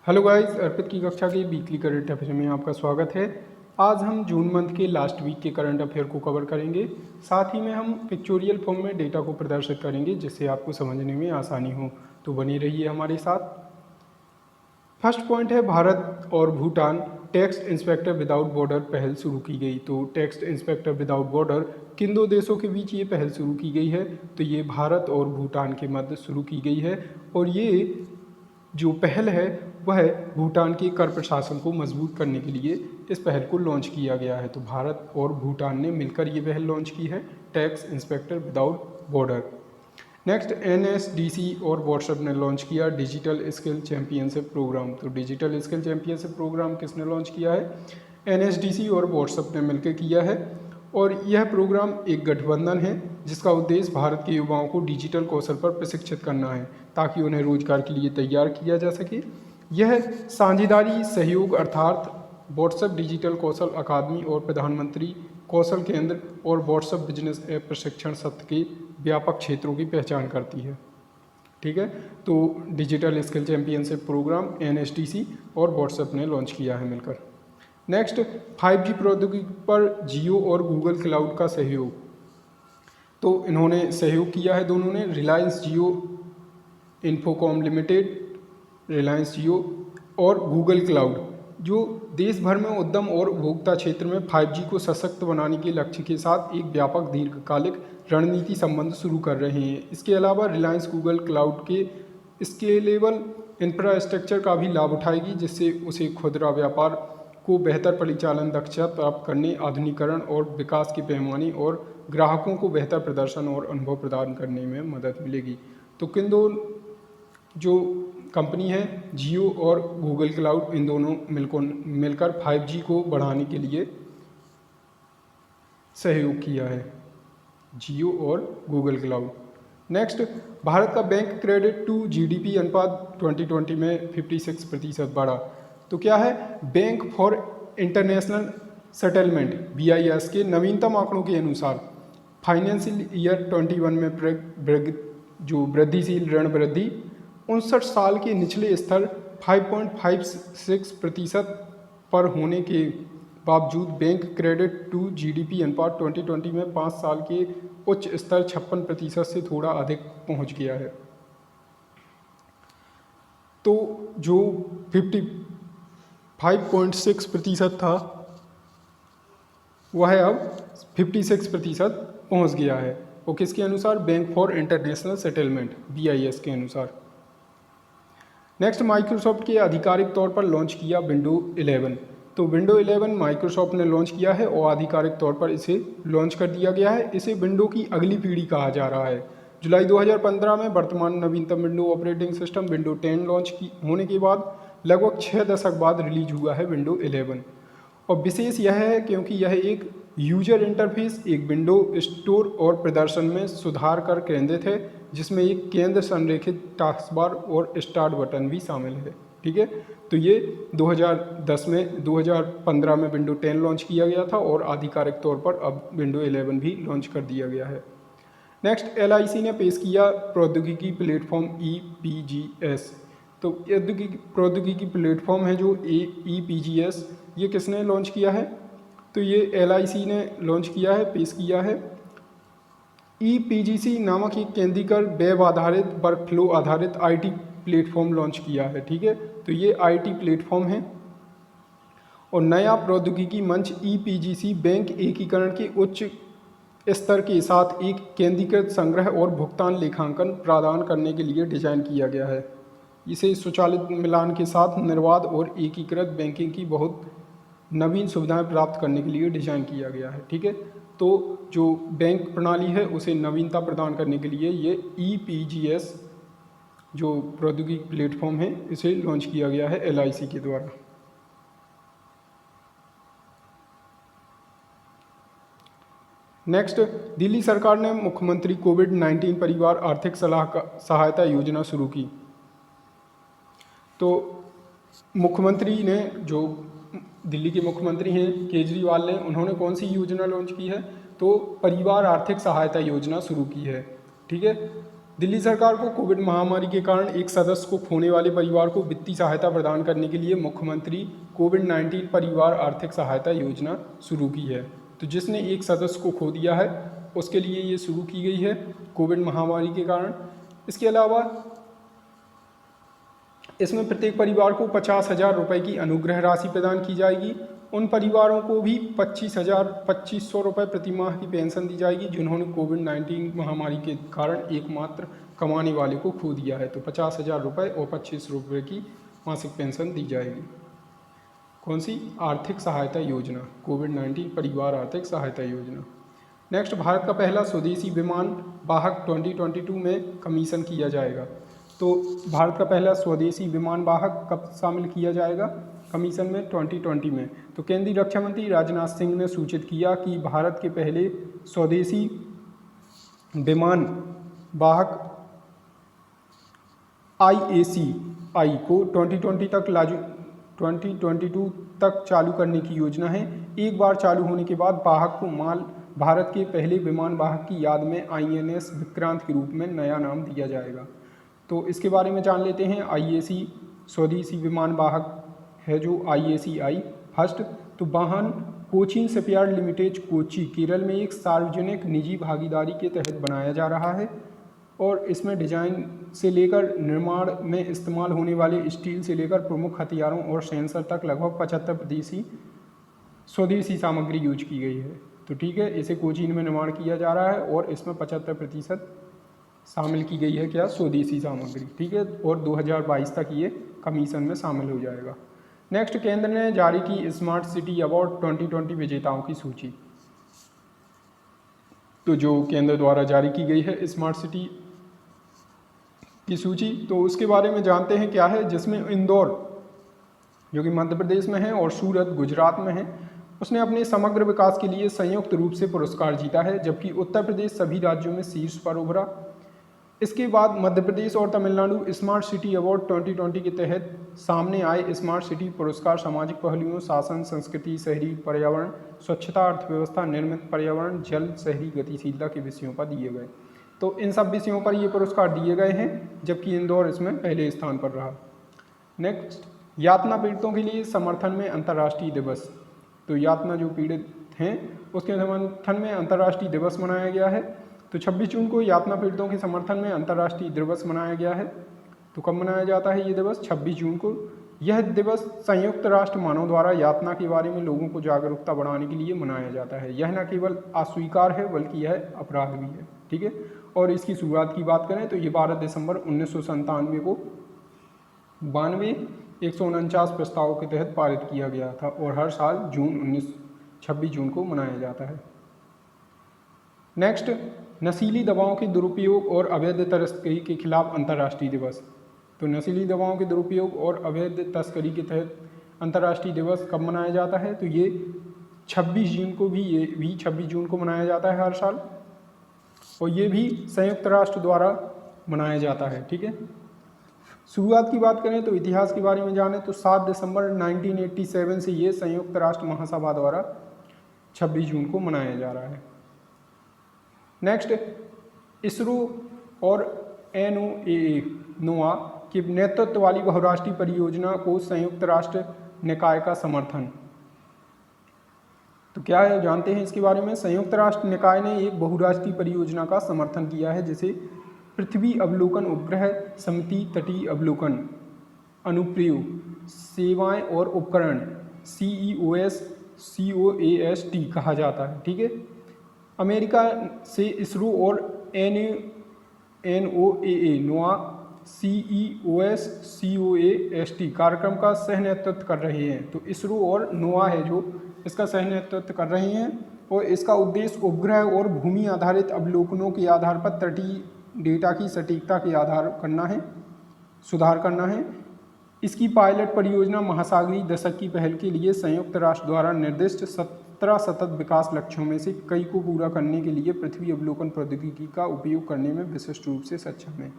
Hello guys, अर्पित की कक्षा के वीकली करंट अफेयर में आपका स्वागत है। आज हम जून मंथ के लास्ट वीक के करंट अफेयर को कवर करेंगे। साथ ही में हम पिक्चोरियल फॉर्म में डेटा को प्रदर्शित करेंगे जिससे आपको समझने में आसानी हो। तो बने रहिए हमारे साथ। फर्स्ट पॉइंट है, भारत और Bhutan tax inspector without border पहल शुरू की गई। तो टैक्स इंस्पेक्टर विदाउट बॉर्डर किन दो देशों के बीच ये पहल शुरू की गई है? तो ये भारत और भूटान के मध्य शुरू की गई है और ये जो पहल है वह भूटान के कर प्रशासन को मजबूत करने के लिए इस पहल को लॉन्च किया गया है। तो भारत और भूटान ने मिलकर ये पहल लॉन्च की है, tax inspector without border. Next, NSDC और व्हाट्सएप ने लॉन्च किया डिजिटल स्किल चैंपियनशिप प्रोग्राम। तो डिजिटल स्किल चैंपियनशिप प्रोग्राम किसने लॉन्च किया है? NSDC और व्हाट्सएप ने मिलकर किया है और यह प्रोग्राम एक गठबंधन है जिसका उद्देश्य भारत के युवाओं को डिजिटल कौशल पर प्रशिक्षित करना है ताकि उन्हें रोजगार के लिए तैयार किया जा सके। यह साझेदारी सहयोग अर्थात व्हाट्सएप डिजिटल कौशल अकादमी और प्रधानमंत्री कौशल केंद्र और व्हाट्सएप बिजनेस ऐप प्रशिक्षण सत्र के व्यापक क्षेत्रों की पहचान करती है। ठीक है, तो digital skill championship programme NSDC और व्हाट्सएप ने लॉन्च किया है मिलकर। नेक्स्ट, 5G प्रौद्योगिकी पर जियो और गूगल क्लाउड का सहयोग। तो इन्होंने सहयोग किया है दोनों ने, रिलायंस जियो इन्फोकॉम लिमिटेड, रिलायंस जियो और गूगल क्लाउड, जो देश भर में उद्यम और उपभोक्ता क्षेत्र में 5G को सशक्त बनाने के लक्ष्य के साथ एक व्यापक दीर्घकालिक रणनीति संबंध शुरू कर रहे हैं। इसके अलावा रिलायंस गूगल क्लाउड के स्केलेबल इंफ्रास्ट्रक्चर का भी लाभ उठाएगी जिससे उसे खुदरा व्यापार को बेहतर परिचालन दक्षता प्राप्त करने, आधुनिकीकरण और विकास के पैमाने और ग्राहकों को बेहतर प्रदर्शन और अनुभव प्रदान करने में मदद मिलेगी। तो किन दो जो कंपनी है, जियो और गूगल क्लाउड, इन दोनों मिलकर 5G को बढ़ाने के लिए सहयोग किया है, जियो और गूगल क्लाउड। नेक्स्ट, भारत का बैंक क्रेडिट टू GDP अनुपात 2020 में 56% बढ़ा। तो क्या है? Bank for international settlement BIS के नवीनतम आंकड़ों के अनुसार फाइनेंशियल ईयर 21 में जो वृद्धिशील ऋण वृद्धि 59 साल के निचले स्तर 5.56% पर होने के बावजूद बैंक क्रेडिट टू GDP अनुपात 2020 में 5 साल के उच्च स्तर 56% से थोड़ा अधिक पहुंच गया है। तो जो 55.6% था वह अब 56% पहुंच गया है। और किसके अनुसार? Bank for international settlement BIS के अनुसार। नेक्स्ट, माइक्रोसॉफ्ट के आधिकारिक तौर पर लॉन्च किया विंडो 11। तो विंडो 11 माइक्रोसॉफ्ट ने लॉन्च किया है और आधिकारिक तौर पर इसे लॉन्च कर दिया गया है। इसे विंडो की अगली पीढ़ी कहा जा रहा है। जुलाई 2015 में वर्तमान नवीनतम window operating system window 10 launch होने के बाद लगभग 6 दशक बाद रिलीज हुआ है विंडो 11। और विशेष यह है क्योंकि यह एक यूजर इंटरफेस, एक विंडो स्टोर और प्रदर्शन में सुधार कर केंद्रित है जिसमें एक केंद्र संरेखित टास्कबार और स्टार्ट बटन भी शामिल है। ठीक है, तो ये 2015 में विंडो 10 लॉन्च किया गया था और आधिकारिक तौर पर अब विंडो 11 भी लॉन्च कर दिया गया है। नेक्स्ट, LIC ने पेश किया प्रौद्योगिकी प्लेटफॉर्म EPGS। तो प्रौद्योगिकी प्लेटफॉर्म है जो EPGS, ये किसने लॉन्च किया है? तो ये LIC ने लॉन्च किया है, पेश किया है। EPGC नामक एक केंद्रीकृत वेब आधारित वर्कफ्लो आधारित IT प्लेटफॉर्म लॉन्च किया है। ठीक है, तो ये IT प्लेटफॉर्म है। और नया प्रौद्योगिकी मंच EPGC बैंक एकीकरण के उच्च स्तर के साथ एक केंद्रीकृत संग्रह और भुगतान लेखांकन प्रदान करने के लिए डिजाइन किया गया है। इसे स्वचालित मिलान के साथ निर्बाध और एकीकृत बैंकिंग की बहुत नवीन सुविधाएं प्राप्त करने के लिए डिजाइन किया गया है। ठीक है, तो जो बैंक प्रणाली है उसे नवीनता प्रदान करने के लिए ये EPGS जो प्रौद्योगिकी प्लेटफॉर्म है इसे लॉन्च किया गया है LIC के द्वारा। नेक्स्ट, दिल्ली सरकार ने मुख्यमंत्री कोविड-19 परिवार आर्थिक सहायता योजना शुरू की। तो मुख्यमंत्री ने, जो दिल्ली के मुख्यमंत्री हैं केजरीवाल ने, उन्होंने कौन सी योजना लॉन्च की है? तो परिवार आर्थिक सहायता योजना शुरू की है। ठीक है, दिल्ली सरकार को कोविड महामारी के कारण एक सदस्य को खोने वाले परिवार को वित्तीय सहायता प्रदान करने के लिए मुख्यमंत्री कोविड-19 परिवार आर्थिक सहायता योजना शुरू की है। तो जिसने एक सदस्य को खो दिया है उसके लिए ये शुरू की गई है कोविड महामारी के कारण। इसके अलावा इसमें प्रत्येक परिवार को 50,000 रुपये की अनुग्रह राशि प्रदान की जाएगी। उन परिवारों को भी 25,000 रुपये प्रति माह की पेंशन दी जाएगी जिन्होंने कोविड-19 महामारी के कारण एकमात्र कमाने वाले को खो दिया है। तो 50,000 रुपये और 25 रुपये की मासिक पेंशन दी जाएगी। कौन सी? आर्थिक सहायता योजना, कोविड-19 परिवार आर्थिक सहायता योजना। नेक्स्ट, भारत का पहला स्वदेशी विमान वाहक 2022 में कमीशन किया जाएगा। तो भारत का पहला स्वदेशी विमान वाहक कब शामिल किया जाएगा कमीशन में? 2020 में। तो केंद्रीय रक्षा मंत्री राजनाथ सिंह ने सूचित किया कि भारत के पहले स्वदेशी विमान वाहक IACI को 2022 तक चालू करने की योजना है। एक बार चालू होने के बाद वाहक को माल भारत के पहले विमान वाहक की याद में INS विक्रांत के रूप में नया नाम दिया जाएगा। तो इसके बारे में जान लेते हैं। IAC स्वदेशी विमान वाहक है जो IACI फर्स्ट। तो वाहन कोचीन शिपयार्ड लिमिटेड कोची केरल में एक सार्वजनिक निजी भागीदारी के तहत बनाया जा रहा है और इसमें डिजाइन से लेकर निर्माण में इस्तेमाल होने वाले स्टील से लेकर प्रमुख हथियारों और सेंसर तक लगभग 75% स्वदेशी सामग्री यूज की गई है। तो ठीक है, इसे कोचीन में निर्माण किया जा रहा है और इसमें 75% शामिल की गई है क्या? स्वदेशी सामग्री। ठीक है, और 2022 तक ये कमीशन में शामिल हो जाएगा। नेक्स्ट, केंद्र ने जारी की स्मार्ट सिटी अवार्ड 2020 विजेताओं की सूची। तो जो केंद्र द्वारा जारी की गई है स्मार्ट सिटी की सूची, तो उसके बारे में जानते हैं क्या है। जिसमें इंदौर जो कि मध्य प्रदेश में है और सूरत गुजरात में है, उसने अपने समग्र विकास के लिए संयुक्त रूप से पुरस्कार जीता है, जबकि उत्तर प्रदेश सभी राज्यों में शीर्ष पर उभरा। इसके बाद मध्य प्रदेश और तमिलनाडु स्मार्ट सिटी अवार्ड 2020 के तहत सामने आए स्मार्ट सिटी पुरस्कार सामाजिक पहलुओं, शासन, संस्कृति, शहरी पर्यावरण, स्वच्छता, अर्थव्यवस्था, निर्मित पर्यावरण, जल, शहरी गतिशीलता के विषयों पर दिए गए। तो इन सब विषयों पर ये पुरस्कार दिए गए हैं, जबकि इंदौर इसमें पहले स्थान पर रहा। नेक्स्ट, यातना पीड़ितों के लिए समर्थन में अंतर्राष्ट्रीय दिवस। तो यातना जो पीड़ित हैं उसके समर्थन में अंतर्राष्ट्रीय दिवस मनाया गया है। तो 26 जून को यातना पीड़ितों के समर्थन में अंतर्राष्ट्रीय दिवस मनाया गया है। तो कब मनाया जाता है ये दिवस? 26 जून को। यह दिवस संयुक्त राष्ट्र मानव द्वारा यातना के बारे में लोगों को जागरूकता बढ़ाने के लिए मनाया जाता है। यह न केवल अस्वीकार है बल्कि यह अपराध भी है। ठीक है, और इसकी शुरुआत की बात करें तो ये 12 दिसंबर 1997 को 149 प्रस्तावों के तहत पारित किया गया था और हर साल 26 जून को मनाया जाता है। नेक्स्ट, नशीली दवाओं के दुरुपयोग और अवैध तस्करी के खिलाफ अंतर्राष्ट्रीय दिवस। तो नशीली दवाओं के दुरुपयोग और अवैध तस्करी के तहत अंतर्राष्ट्रीय दिवस कब मनाया जाता है? तो ये 26 जून को भी 26 जून को मनाया जाता है हर साल, और ये भी संयुक्त राष्ट्र द्वारा मनाया जाता है। ठीक है, शुरुआत की बात करें तो इतिहास के बारे में जाने तो 7 दिसंबर 1987 से ये संयुक्त राष्ट्र महासभा द्वारा 26 जून को मनाया जा रहा है। नेक्स्ट, इसरो और NOAA के नेतृत्व वाली बहुराष्ट्रीय परियोजना को संयुक्त राष्ट्र निकाय का समर्थन। तो क्या है जानते हैं इसके बारे में। संयुक्त राष्ट्र निकाय ने एक बहुराष्ट्रीय परियोजना का समर्थन किया है जिसे पृथ्वी अवलोकन उपग्रह समिति तटीय अवलोकन अनुप्रयोग सेवाएं और उपकरण COAST कहा जाता है। ठीक है, अमेरिका से इसरो और NOAA COAST कार्यक्रम का सह नेतृत्व कर रहे हैं। तो इसरो और नोआ है जो इसका सह नेतृत्व कर रहे हैं और इसका उद्देश्य उपग्रह और भूमि आधारित अवलोकनों के आधार पर तटीय डेटा की सटीकता के सुधार करना है। इसकी पायलट परियोजना महासागरीय दशक की पहल के लिए संयुक्त राष्ट्र द्वारा निर्दिष्ट 17 सतत विकास लक्ष्यों में से कई को पूरा करने के लिए पृथ्वी अवलोकन प्रौद्योगिकी का उपयोग करने में विशिष्ट रूप से सक्षम है।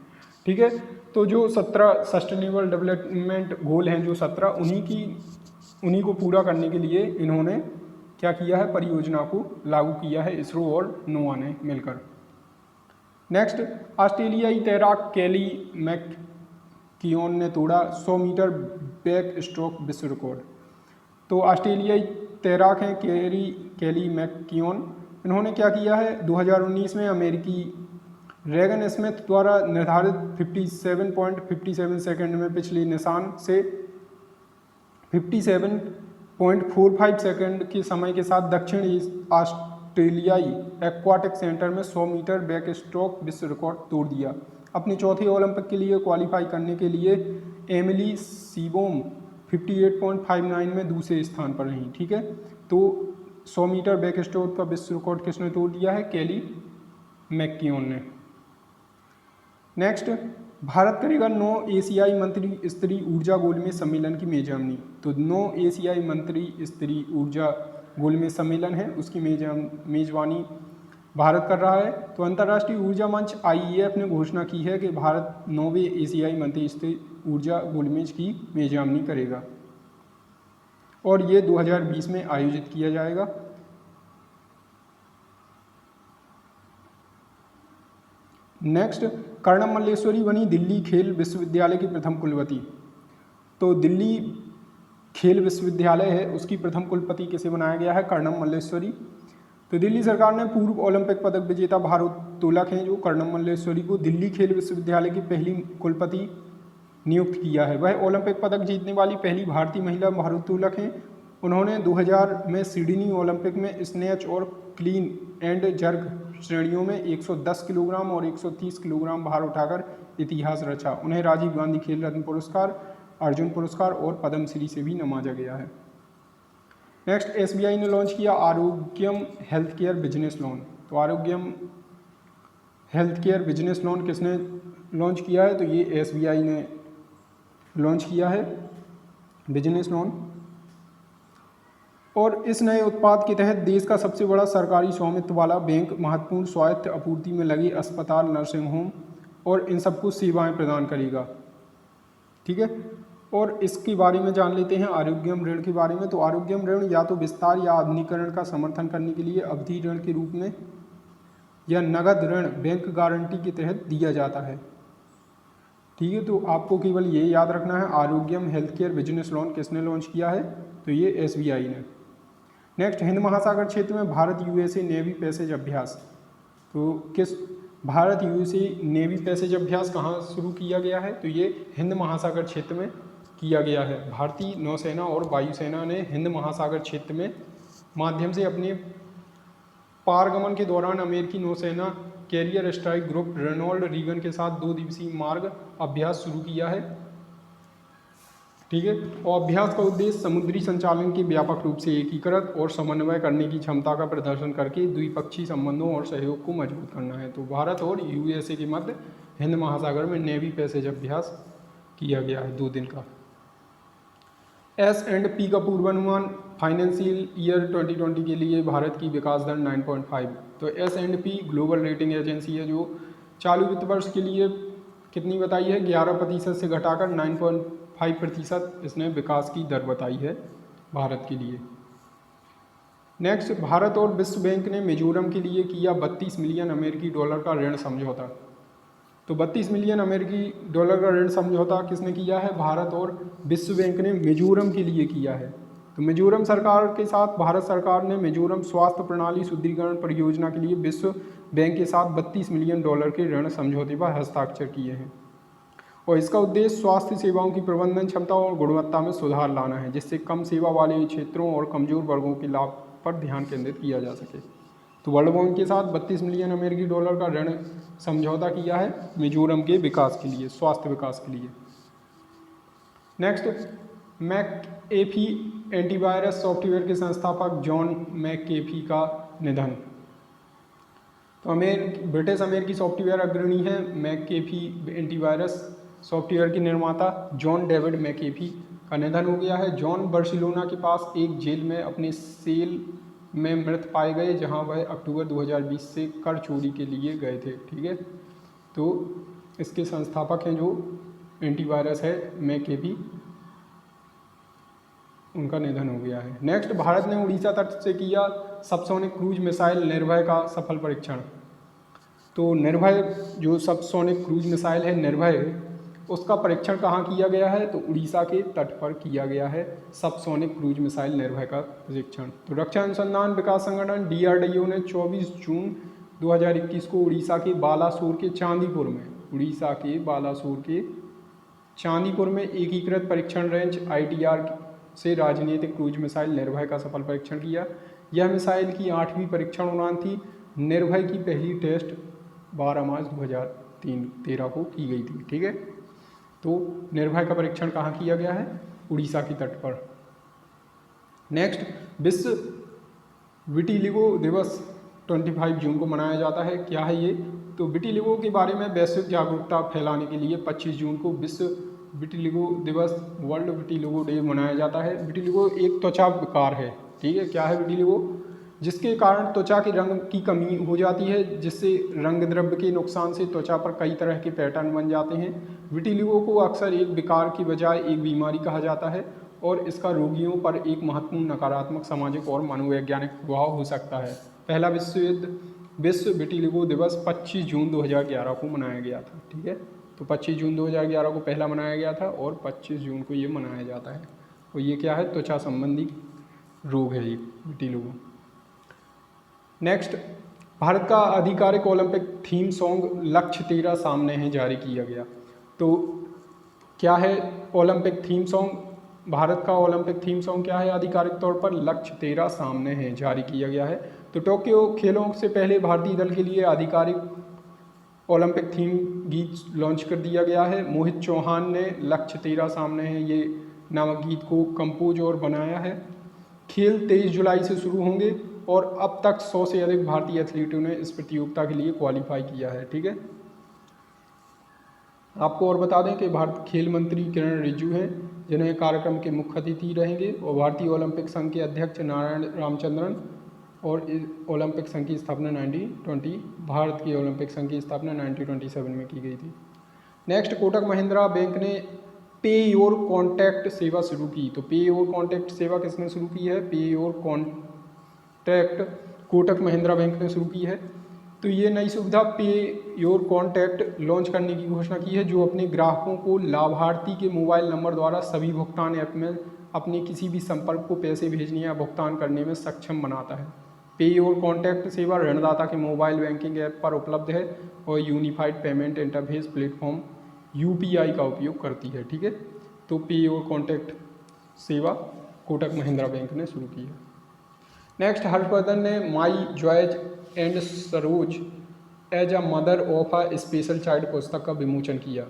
ठीक है, तो जो 17 सस्टेनेबल डेवलपमेंट गोल हैं, जो 17 उन्हीं को पूरा करने के लिए इन्होंने क्या किया है, परियोजना को लागू किया है इसरो और नोआ ने मिलकर। नेक्स्ट, ऑस्ट्रेलियाई तैराक केली मैककियोन ने तोड़ा 100 मीटर बैक स्ट्रोक विश्व रिकॉर्ड। तो ऑस्ट्रेलियाई तैराक हैं केली मैककियोन। इन्होंने क्या किया है, 2019 में अमेरिकी रेगन स्मिथ द्वारा निर्धारित 57.57 सेकंड में पिछले निशान से 57.45 सेकंड के समय के साथ दक्षिण ऑस्ट्रेलियाई एक्वाटिक सेंटर में 100 मीटर बैक स्ट्रोक विश्व रिकॉर्ड तोड़ दिया। अपनी चौथी ओलंपिक के लिए क्वालिफाई करने के लिए एमिली सीबोम 58.59 में दूसरे स्थान पर रहीं। ठीक है, तो 100 मीटर बैक स्ट्रोक का विश्व रिकॉर्ड किसने तोड़ दिया है, केली मैककियोन ने। नेक्स्ट, भारत करेगा 9 एशियाई मंत्री स्तरीय ऊर्जा गोलमेज सम्मेलन की मेजबानी। तो 9 एशियाई मंत्री स्तरीय ऊर्जा गोलमेज सम्मेलन है, उसकी मेजबानी भारत कर रहा है। तो अंतर्राष्ट्रीय ऊर्जा मंच IEF ने घोषणा की है कि भारत 9वें एशियाई मंत्री स्तरीय ऊर्जा गोलमेज की मेजबानी करेगा और ये 2020 में आयोजित किया जाएगा। नेक्स्ट, कर्णम मल्लेश्वरी बनी दिल्ली खेल विश्वविद्यालय की प्रथम कुलपति। तो दिल्ली खेल विश्वविद्यालय है, उसकी प्रथम कुलपति किसे बनाया गया है, कर्णम मल्लेश्वरी। तो दिल्ली सरकार ने पूर्व ओलंपिक पदक विजेता भारोत्तोलक हैं जो कर्णम मल्लेश्वरी को दिल्ली खेल विश्वविद्यालय की पहली कुलपति नियुक्त किया है। वह ओलंपिक पदक जीतने वाली पहली भारतीय महिला भारोत्तोलक हैं। उन्होंने 2000 में सिडनी ओलंपिक में स्नैच और क्लीन एंड जर्क श्रेणियों में 110 किलोग्राम और 130 किलोग्राम भार उठाकर इतिहास रचा। उन्हें राजीव गांधी खेल रत्न पुरस्कार, अर्जुन पुरस्कार और पद्मश्री से भी नवाजा गया है। नेक्स्ट, SBI ने लॉन्च किया आरोग्यम हेल्थ केयर बिजनेस लोन। तो आरोग्यम हेल्थ केयर बिजनेस लोन किसने लॉन्च किया है, तो ये SBI ने लॉन्च किया है बिजनेस लोन। और इस नए उत्पाद के तहत देश का सबसे बड़ा सरकारी स्वामित्व वाला बैंक महत्वपूर्ण स्वायत्त आपूर्ति में लगे अस्पताल, नर्सिंग होम और इन सबको सेवाएं प्रदान करेगा। ठीक है, और इसके बारे में जान लेते हैं आरोग्यम ऋण के बारे में। तो आरोग्यम ऋण या तो विस्तार या आधुनिकीकरण का समर्थन करने के लिए अवधि ऋण के रूप में या नगद ऋण बैंक गारंटी के तहत दिया जाता है। ठीक है, तो आपको केवल ये याद रखना है आरोग्यम हेल्थ केयर बिजनेस लोन किसने लॉन्च किया है, तो ये SBI ने। नेक्स्ट, हिंद महासागर क्षेत्र में भारत USA नेवी पैसेज अभ्यास। तो किस भारत USA नेवी पैसेज अभ्यास कहाँ शुरू किया गया है, तो ये हिंद महासागर क्षेत्र में किया गया है। भारतीय नौसेना और वायुसेना ने हिंद महासागर क्षेत्र में माध्यम से अपने पारगमन के दौरान अमेरिकी नौसेना carrier strike group Ronald Reagan के साथ 2 दिवसीय मार्ग अभ्यास शुरू किया है। ठीक है, और अभ्यास का उद्देश्य समुद्री संचालन के व्यापक रूप से एकीकृत और समन्वय करने की क्षमता का प्रदर्शन करके द्विपक्षीय संबंधों और सहयोग को मजबूत करना है। तो भारत और USA के मध्य हिंद महासागर में नेवी पैसेज अभ्यास किया गया है 2 दिन का। S&P का पूर्वानुमान फाइनेंशियल ईयर 2020 के लिए भारत की विकास दर 9.5। तो S&P ग्लोबल रेटिंग एजेंसी है जो चालू वित्त वर्ष के लिए कितनी बताई है, 11% से घटाकर 9.5% इसने विकास की दर बताई है भारत के लिए। नेक्स्ट, भारत और विश्व बैंक ने मिजोरम के लिए किया 32 मिलियन अमेरिकी डॉलर का ऋण समझौता। तो 32 मिलियन अमेरिकी डॉलर का ऋण समझौता किसने किया है, भारत और विश्व बैंक ने मिजोरम के लिए किया है। तो मिजोरम सरकार के साथ भारत सरकार ने मिजोरम स्वास्थ्य प्रणाली सुदृढ़ीकरण परियोजना के लिए विश्व बैंक के साथ 32 मिलियन डॉलर के ऋण समझौते पर हस्ताक्षर किए हैं और इसका उद्देश्य स्वास्थ्य सेवाओं की प्रबंधन क्षमता और गुणवत्ता में सुधार लाना है, जिससे कम सेवा वाले क्षेत्रों और कमजोर वर्गों के लाभ पर ध्यान केंद्रित किया जा सके। तो वर्ल्ड बैंक के साथ 32 मिलियन अमेरिकी डॉलर का ऋण समझौता किया है मिजोरम के विकास के लिए, स्वास्थ्य विकास के लिए। नेक्स्ट, मैकएफी एंटीवायरस सॉफ्टवेयर के संस्थापक जॉन मैकएफी का निधन। तो ब्रिटिश अमेरिकी सॉफ्टवेयर अग्रणी है मैकएफी एंटीवायरस सॉफ्टवेयर के निर्माता जॉन डेविड मैकएफी का निधन हो गया है। जॉन बार्सिलोना के पास एक जेल में अपने सेल में मृत पाए गए, जहां वह अक्टूबर 2020 से कर चोरी के लिए गए थे। ठीक है, तो इसके संस्थापक हैं जो एंटीवायरस है मैकएफी, उनका निधन हो गया है। नेक्स्ट, भारत ने उड़ीसा तट से किया सबसोनिक क्रूज मिसाइल निर्भय का सफल परीक्षण। तो निर्भय जो सबसोनिक क्रूज मिसाइल है निर्भय, उसका परीक्षण कहाँ किया गया है? तो उड़ीसा के तट पर किया गया है सबसोनिक क्रूज मिसाइल निर्भय का परीक्षण। तो रक्षा अनुसंधान विकास संगठन DRDO ने 24 जून 2021 को उड़ीसा के बालासोर के चांदीपुर में एकीकृत परीक्षण रेंज ITR से राजनीतिक क्रूज मिसाइल निर्भय का सफल परीक्षण किया। यह मिसाइल की 8वीं परीक्षण उड़ान थी। निर्भय की पहली टेस्ट 12 मार्च 2013 को की गई थी। ठीक है, तो निर्भय का परीक्षण कहाँ किया गया है? उड़ीसा की तट पर। नेक्स्ट, विश्व विटिलिगो दिवस 25 जून को मनाया जाता है। क्या है ये? तो विटिलिगो के बारे में वैश्विक जागरूकता फैलाने के लिए 25 जून को विश्व विटिलिगो दिवस, वर्ल्ड विटिलिगो डे मनाया जाता है। विटिलिगो एक त्वचा विकार है। ठीक है, क्या है विटिलिगो? जिसके कारण त्वचा के रंग की कमी हो जाती है, जिससे रंग द्रव्य के नुकसान से त्वचा पर कई तरह के पैटर्न बन जाते हैं। विटिलिगो को अक्सर एक विकार की बजाय एक बीमारी कहा जाता है और इसका रोगियों पर एक महत्वपूर्ण नकारात्मक सामाजिक और मनोवैज्ञानिक प्रभाव हो सकता है। पहला विश्व विटिलिगो दिवस 25 जून 2011 को मनाया गया था। ठीक है, तो 25 जून 2011 को पहला मनाया गया था और 25 जून को ये मनाया जाता है। और ये क्या है? त्वचा संबंधी रोग है ये विटिलिगो। नेक्स्ट, भारत का आधिकारिक ओलंपिक थीम सॉन्ग लक्ष्य 13 सामने है जारी किया गया। तो क्या है ओलंपिक थीम सॉन्ग? भारत का ओलंपिक थीम सॉन्ग क्या है आधिकारिक तौर पर? लक्ष्य 13 सामने है जारी किया गया है। तो टोक्यो खेलों से पहले भारतीय दल के लिए आधिकारिक ओलंपिक थीम गीत लॉन्च कर दिया गया है। मोहित चौहान ने लक्ष्य 13 सामने है ये नामक गीत को कंपोज और बनाया है। खेल 23 जुलाई से शुरू होंगे और अब तक 100 से अधिक भारतीय एथलीटों ने इस प्रतियोगिता के लिए क्वालिफाई किया है। ठीक है, आपको और बता दें कि भारत खेल मंत्री किरण रिजिजू हैं, जिन्हें कार्यक्रम के मुख्य अतिथि रहेंगे, और भारतीय ओलंपिक संघ के अध्यक्ष नारायण रामचंद्रन। और ओलंपिक संघ की स्थापना 1920 भारत की ओलंपिक संघ की स्थापना 1927 में की गई थी। नेक्स्ट, कोटक महिंद्रा बैंक ने पे योर कॉन्टैक्ट सेवा शुरू की। तो पे योर कॉन्टैक्ट सेवा किसने शुरू की है? पे your contact Kotak Mahindra bank ने शुरू की है। तो ये नई सुविधा पे योर कॉन्टैक्ट लॉन्च करने की घोषणा की है, जो अपने ग्राहकों को लाभार्थी के मोबाइल नंबर द्वारा सभी भुगतान ऐप में अपने किसी भी संपर्क को पैसे भेजने या भुगतान करने में सक्षम बनाता है। पे योर कॉन्टैक्ट सेवा ऋणदाता के मोबाइल बैंकिंग ऐप पर उपलब्ध है और unified payment interface platform UPI का उपयोग करती है। ठीक है, तो पे योर कॉन्टैक्ट सेवा कोटक महिंद्रा बैंक ने शुरू की है। नेक्स्ट, हर्षवर्धन ने my joys and sorrows as a mother of a special child पुस्तक का विमोचन किया।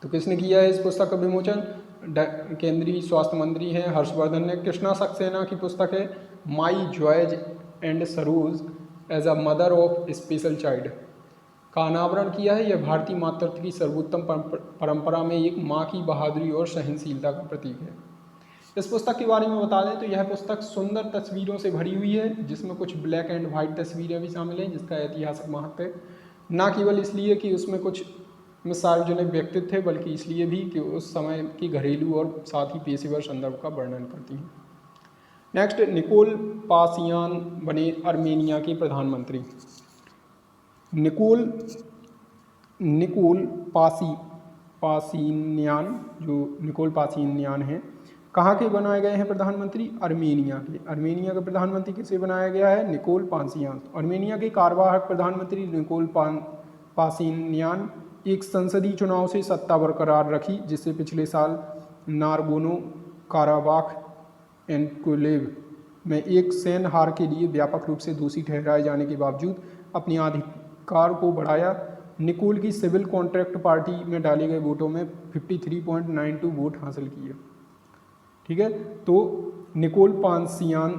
तो किसने किया है इस पुस्तक का विमोचन? केंद्रीय स्वास्थ्य मंत्री हैं हर्षवर्धन ने। कृष्णा सक्सेना की पुस्तक है my joys and sorrows as a mother of special child का अनावरण किया है। यह भारतीय मातृत्व की सर्वोत्तम परंपरा में एक माँ की बहादुरी और सहनशीलता का प्रतीक है। इस पुस्तक के बारे में बता दें तो यह पुस्तक सुंदर तस्वीरों से भरी हुई है, जिसमें कुछ ब्लैक एंड वाइट तस्वीरें भी शामिल हैं, जिसका ऐतिहासिक महत्व है। न केवल इसलिए कि उसमें कुछ सार्वजनिक व्यक्तित्व थे, बल्कि इसलिए भी कि उस समय की घरेलू और साथ ही पेशेवर संदर्भ का वर्णन करती हैं। नेक्स्ट, निकोल पासियान बने अर्मेनिया के प्रधानमंत्री। निकोल पासिन्यान हैं, कहाँ के बनाए गए हैं प्रधानमंत्री? अर्मेनिया के। अर्मेनिया का प्रधानमंत्री किसे बनाया गया है? निकोल पासियान। अर्मेनिया के कार्यवाहक प्रधानमंत्री निकोल पासिन्यान एक संसदीय चुनाव से सत्ता बरकरार रखी, जिससे पिछले साल नारगोनो काराबाख एनक्लेव में एक सैन्य हार के लिए व्यापक रूप से दोषी ठहराए जाने के बावजूद अपने अधिकार को बढ़ाया। निकोल की सिविल कॉन्ट्रैक्ट पार्टी में डाले गए वोटों में 53.92 वोट हासिल किए। ठीक है, तो निकोल पासियान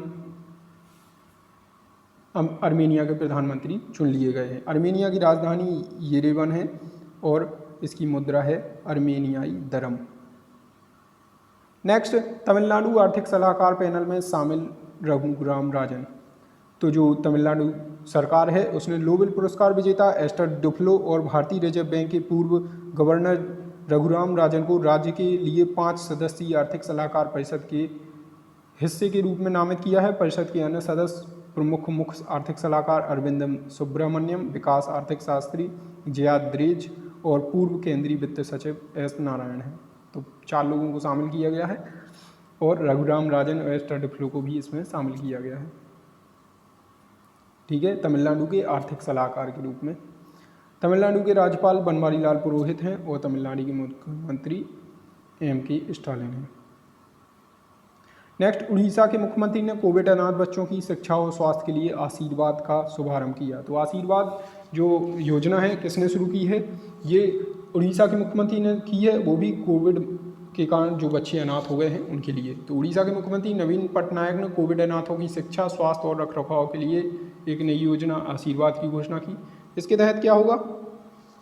अर्मेनिया के प्रधानमंत्री चुन लिए गए हैं। अर्मेनिया की राजधानी येरेवन है और इसकी मुद्रा है अर्मेनियाई दरम। नेक्स्ट, तमिलनाडु आर्थिक सलाहकार पैनल में शामिल रघुराम राजन। तो जो तमिलनाडु सरकार है उसने नोबेल पुरस्कार विजेता एस्टर डुफ्लो और भारतीय रिजर्व बैंक के पूर्व गवर्नर रघुराम राजन को राज्य के लिए 5 सदस्यीय आर्थिक सलाहकार परिषद के हिस्से के रूप में नामित किया है। परिषद के अन्य सदस्य प्रमुख मुख्य आर्थिक सलाहकार अरविंदम सुब्रमण्यम, विकास आर्थिक शास्त्री जयाद्रेज और पूर्व केंद्रीय वित्त सचिव एस नारायण हैं। तो 4 लोगों को शामिल किया गया है और रघुराम राजन और एस टडफ्लो को भी इसमें शामिल किया गया है। ठीक है, तमिलनाडु के आर्थिक सलाहकार के रूप में तमिलनाडु के राज्यपाल बनवारी लाल पुरोहित हैं और तमिलनाडु के मुख्यमंत्री एम.के. स्टालिन हैं। नेक्स्ट, उड़ीसा के मुख्यमंत्री ने कोविड अनाथ बच्चों की शिक्षा और स्वास्थ्य के लिए आशीर्वाद का शुभारंभ किया। तो आशीर्वाद जो योजना है किसने शुरू की है? ये उड़ीसा के मुख्यमंत्री ने की है, वो भी कोविड के कारण जो बच्चे अनाथ हो गए हैं उनके लिए। तो उड़ीसा के मुख्यमंत्री नवीन पटनायक ने कोविड अनाथों की शिक्षा, स्वास्थ्य और रखरखाव के लिए एक नई योजना आशीर्वाद की घोषणा की। इसके तहत क्या होगा?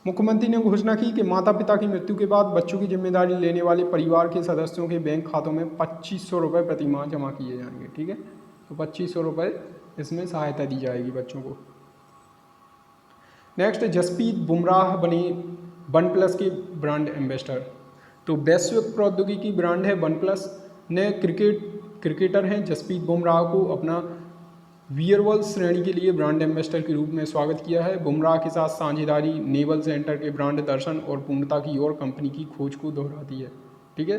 मुख्यमंत्री ने घोषणा की कि माता पिता की मृत्यु के बाद बच्चों की जिम्मेदारी लेने वाले परिवार के सदस्यों के बैंक खातों में 2500 रुपये प्रति माह जमा किए जाएंगे। ठीक है, तो 2500 रुपये इसमें सहायता दी जाएगी बच्चों को। नेक्स्ट, जसप्रीत बुमराह बने वन+ के ब्रांड एम्बेसडर। तो वैश्विक प्रौद्योगिकी ब्रांड है वन+ ने क्रिकेटर हैं जसप्रीत बुमराह को अपना वियरबल्स श्रेणी के लिए ब्रांड एम्बेसडर के रूप में स्वागत किया है। बुमराह के साथ साझेदारी नेवल सेंटर के ब्रांड दर्शन और पूर्णता की ओर कंपनी की खोज को दोहराती है। ठीक है,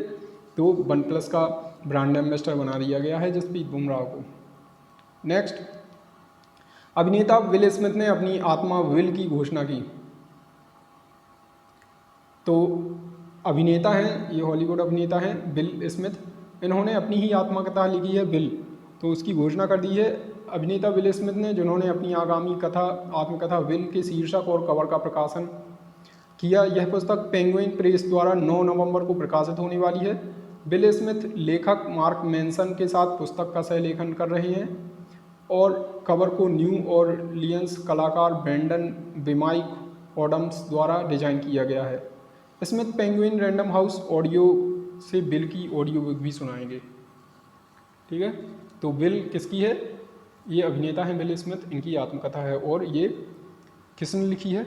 तो वन+ का ब्रांड एम्बेसडर बना दिया गया है जसप्रीत बुमराह को। नेक्स्ट, अभिनेता विल स्मिथ ने अपनी आत्मा विल की घोषणा की। तो अभिनेता हैं, ये हॉलीवुड अभिनेता हैं विल स्मिथ। इन्होंने अपनी ही आत्मकथा लिखी है विल, तो उसकी घोषणा कर दी है अभिनेता विल स्मिथ ने, जिन्होंने अपनी आगामी आत्मकथा विल के शीर्षक और कवर का प्रकाशन किया। यह पुस्तक पेंगुइन प्रेस द्वारा 9 नवंबर को प्रकाशित होने वाली है। विल स्मिथ लेखक मार्क मैनसन के साथ पुस्तक का सहलेखन कर रहे हैं और कवर को न्यू ऑरलियंस कलाकार ब्रेंडन बेमाइक ऑडम्स द्वारा डिजाइन किया गया है। Smith penguin random house audio से विल की ऑडियो बुक भी सुनाएंगे। ठीक है, तो विल किसकी है? ये अभिनेता हैं विल स्मिथ, इनकी आत्मकथा है और ये किसने लिखी है?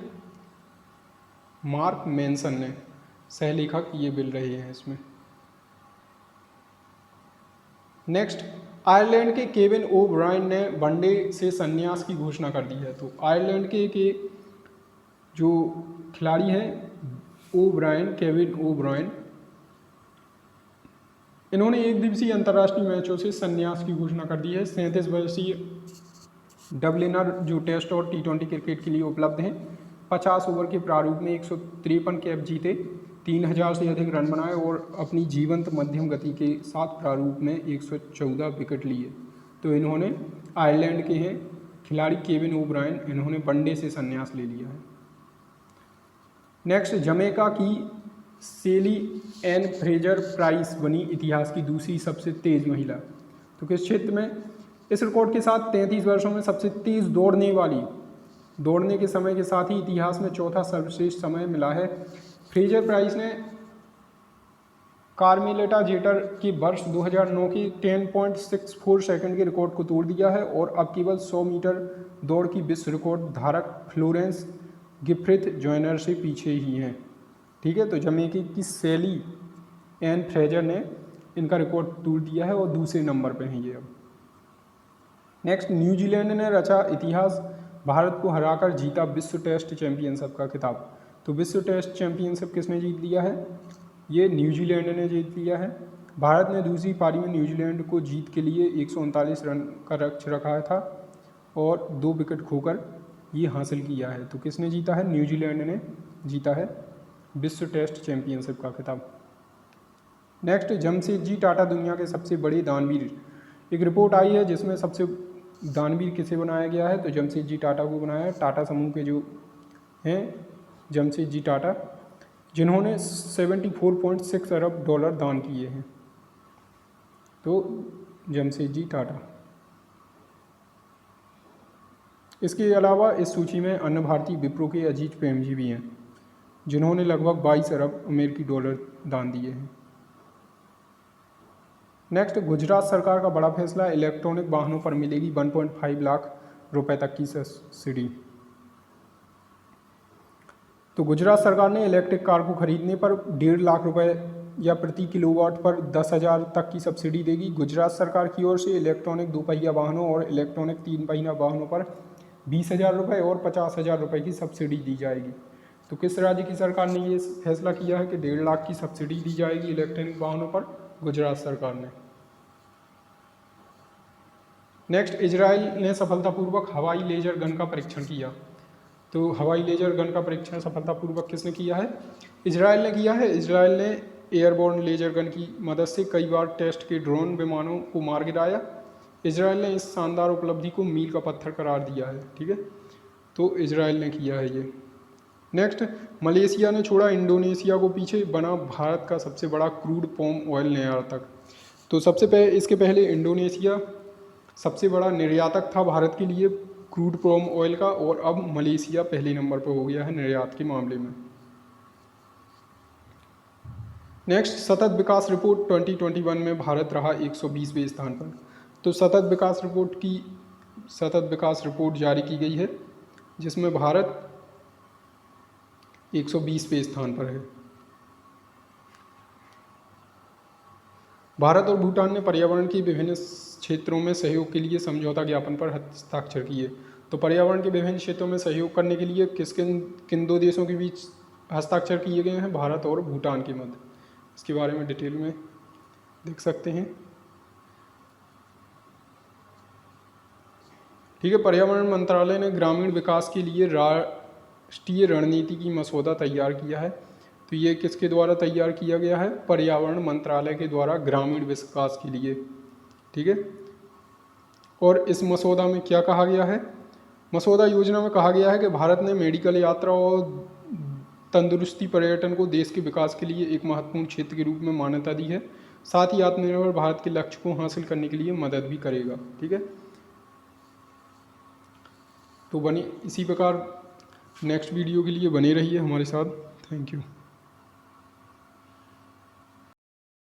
मार्क मैनसन ने, सहलेखक ये विल रहे हैं इसमें। नेक्स्ट, आयरलैंड के केविन ओब्रायन ने वनडे से संन्यास की घोषणा कर दी है। तो आयरलैंड के जो खिलाड़ी हैं ओब्रायन, केविन ओब्रायन, इन्होंने 1 दिवसीय अंतर्राष्ट्रीय मैचों से संन्यास की घोषणा कर दी है। 37 वर्षीय डबलिनर जो टेस्ट और T20 क्रिकेट के लिए उपलब्ध हैं, 50 ओवर के प्रारूप में 153 कैप जीते, 3000 से अधिक रन बनाए और अपनी जीवंत मध्यम गति के साथ प्रारूप में 114 विकेट लिए। तो इन्होंने आयरलैंड के हैं खिलाड़ी केविन ओब्रायन, इन्होंने वनडे से संन्यास ले लिया है। नेक्स्ट, जमैका की सेली एन फ्रेजर प्राइस बनी इतिहास की दूसरी सबसे तेज महिला। तो किस क्षेत्र में? इस रिकॉर्ड के साथ 33 वर्षों में सबसे तेज दौड़ने के समय के साथ ही इतिहास में चौथा सर्वश्रेष्ठ समय मिला है। फ्रेजर प्राइस ने कार्मेलेटा जेटर के वर्ष 2009 की 10.64 सेकंड के रिकॉर्ड को तोड़ दिया है और अब केवल 100 मीटर दौड़ की विश्व रिकॉर्ड धारक फ्लोरेंस गिफ्रिथ जॉयनर से पीछे ही हैं। ठीक है, तो जमैका की सेली एन फ्रेजर ने इनका रिकॉर्ड तोड़ दिया है और दूसरे नंबर पे हैं ये अब। नेक्स्ट, न्यूजीलैंड ने रचा इतिहास, भारत को हराकर जीता विश्व टेस्ट चैंपियनशिप का खिताब। तो विश्व टेस्ट चैंपियनशिप किसने जीत लिया है? ये न्यूजीलैंड ने जीत लिया है। भारत ने दूसरी पारी में न्यूजीलैंड को जीत के लिए 139 रन का लक्ष्य रखा था और 2 विकेट खोकर ये हासिल किया है। तो किसने जीता है? न्यूजीलैंड ने जीता है विश्व टेस्ट चैंपियनशिप का खिताब। नेक्स्ट, जमशेदजी टाटा दुनिया के सबसे बड़े दानवीर। एक रिपोर्ट आई है जिसमें सबसे दानवीर किसे बनाया गया है? तो जमशेदजी टाटा को बनाया है। टाटा समूह के जो हैं जमशेदजी टाटा, जिन्होंने 74.6 अरब डॉलर दान किए हैं। तो जमशेदजी टाटा। इसके अलावा इस सूची में अन्य भारतीय विप्रो के अजीत प्रेमजी भी हैं, जिन्होंने लगभग 22 अरब अमेरिकी डॉलर दान दिए हैं। नेक्स्ट, गुजरात सरकार का बड़ा फैसला, इलेक्ट्रॉनिक वाहनों पर मिलेगी 1.5 लाख रुपए तक की सब्सिडी। तो गुजरात सरकार ने इलेक्ट्रिक कार को खरीदने पर 1.5 लाख रुपए या प्रति किलोवाट पर 10,000 तक की सब्सिडी देगी। गुजरात सरकार की ओर से इलेक्ट्रॉनिक दोपहिया वाहनों और इलेक्ट्रॉनिक 3 पहिया वाहनों पर 20,000 रुपये और 50,000 रुपये की सब्सिडी दी जाएगी। तो किस राज्य की सरकार ने ये फैसला किया है कि 1.5 लाख की सब्सिडी दी जाएगी इलेक्ट्रॉनिक वाहनों पर? गुजरात सरकार ने। नेक्स्ट, इजराइल ने सफलतापूर्वक हवाई लेजर गन का परीक्षण किया। तो हवाई लेजर गन का परीक्षण सफलतापूर्वक किसने किया है? इजराइल ने किया है। इजराइल ने एयरबोर्न लेजर गन की मदद से कई बार टेस्ट के ड्रोन विमानों को मार गिराया। इजराइल ने इस शानदार उपलब्धि को मील का पत्थर करार दिया है। ठीक है, तो इजराइल ने किया है ये। नेक्स्ट, मलेशिया ने छोड़ा इंडोनेशिया को पीछे, बना भारत का सबसे बड़ा क्रूड पॉम ऑयल निर्यातक। तो इसके पहले इंडोनेशिया सबसे बड़ा निर्यातक था भारत के लिए क्रूड पॉम ऑयल का, और अब मलेशिया पहले नंबर पर हो गया है निर्यात के मामले में। नेक्स्ट, सतत विकास रिपोर्ट 2021 में भारत रहा 120वें स्थान पर। तो सतत विकास रिपोर्ट जारी की गई है जिसमें भारत 120वें स्थान पर है। भारत और भूटान ने पर्यावरण की विभिन्न क्षेत्रों में सहयोग के लिए समझौता ज्ञापन पर हस्ताक्षर किए। तो पर्यावरण के विभिन्न क्षेत्रों में सहयोग करने के लिए किन दो देशों के बीच हस्ताक्षर किए गए हैं? भारत और भूटान के मध्य। इसके बारे में डिटेल में देख सकते हैं। ठीक है, पर्यावरण मंत्रालय ने ग्रामीण विकास के लिए राष्ट्रीय रणनीति की मसौदा तैयार किया है। तो ये किसके द्वारा तैयार किया गया है? पर्यावरण मंत्रालय के द्वारा ग्रामीण विकास के लिए। ठीक है, और इस मसौदा में क्या कहा गया है? मसौदा योजना में कहा गया है कि भारत ने मेडिकल यात्रा और तंदुरुस्ती पर्यटन को देश के विकास के लिए एक महत्वपूर्ण क्षेत्र के रूप में मान्यता दी है। साथ ही आत्मनिर्भर भारत के लक्ष्य को हासिल करने के लिए मदद भी करेगा। ठीक है, तो इसी प्रकार नेक्स्ट वीडियो के लिए बने रहिए हमारे साथ। Thank you.